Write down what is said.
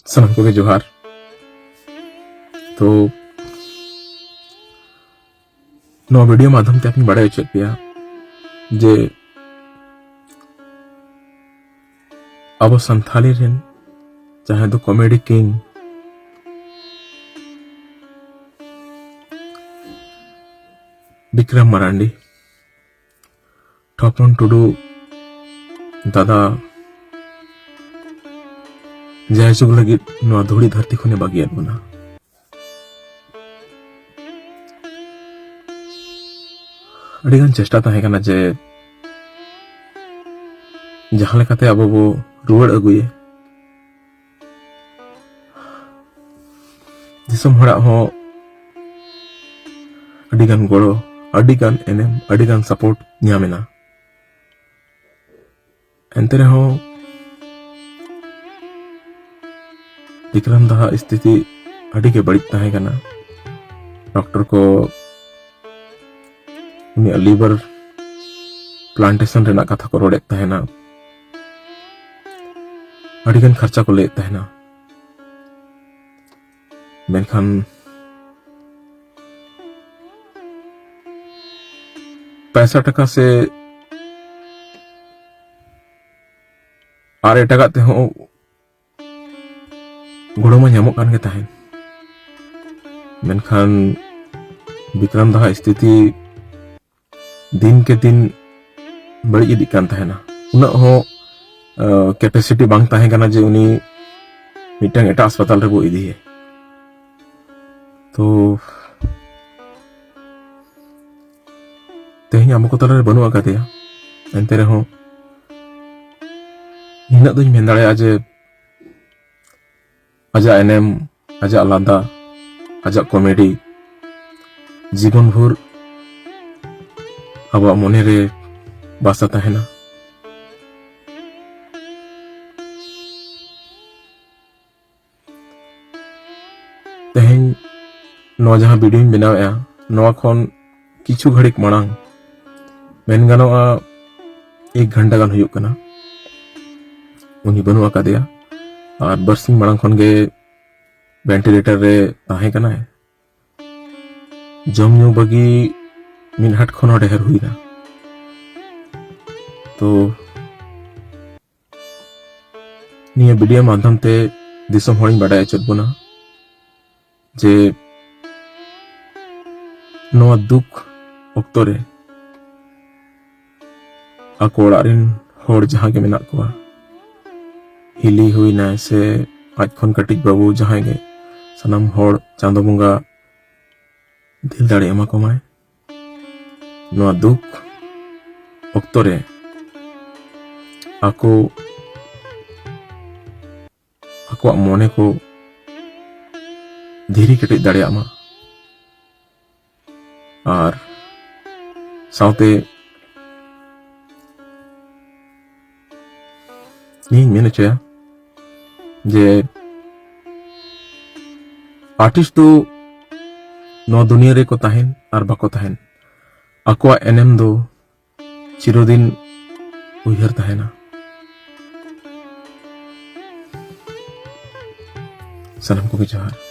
सनम को जोहार। तो नो वीडियो माध्यम ते अपनी बड़ा उचित पिया जे अब संथाली रेन चाहे तो कॉमेडी किंग विक्रम मरांडी ठपन टुडू दादा जयसुग लगी धूड़ी धरती खुने बागी बना अड़ीगान चेष्टा ताहे कना जे जहां लेकाते अब बो रुवाड़ अगुए दिसम हड़ा हो अड़ीगान गोड़ो अड़ीगान एनेम अड़ीगान सपोर्ट न्यामेना एंते रहो विक्रम दा स्थिति अड़ी के बड़ी ताहे कना डॉक्टर को उनी लीवर प्लांटेशन रेना कथा को रोड़े तहना अड़ीगन खर्चा को ले तहना मेनखान पैसा टका से आरे टका ते हो गुड़ो में ᱧᱟᱢᱚᱜ कान के तहन मेनखान विक्रम दा स्थिति दिन के दिन बड़ी इदी कान तहना उना हो कैपेसिटी बांग ताहे कना जे उनी मिटंग एटा अस्पताल रे बो इदी है तो तेहनी आमको तला रे बनु आकादेया एंते रे हो इना दोई मेन दाड़े आज आजा एनएम आजा लादा आजा कॉमेडी जीवन भर अब मने रे बासा तहना तेहन नो जहां वीडियो बनाया नवा खन किछु घड़िक मांग मेन गानोआ 1 घंटा गान हुयुक कना उनी बनु आकादेया और बरसिंग मांग खन गे वेंटिलेटर रे ताहे कना है जम न्यू बगी मिनहट खन ढेर हुईना तो निया वीडियो माध्यम ते दिसम होड़ी बड़ा चल बना जे नवा दुख ऑक्टो रे आकोड़ारिन होड़ जहां के मेना को हिली हुई ना से आज खन कटिक बाबू जहां के सनम होड़ चांदो बुंगा दिल दाड़े एमा कमाए नवा दुख ऑक्टो रे आको आको मने को धीरे कटे दाड़े मा और साउते नी मेने चया जे आर्टिस्ट तो नो दुनिया रे को ताहेन और बाको ताहेन आको एनएम दो चिरोदिन उयहर ताहेना सनम को जोहार।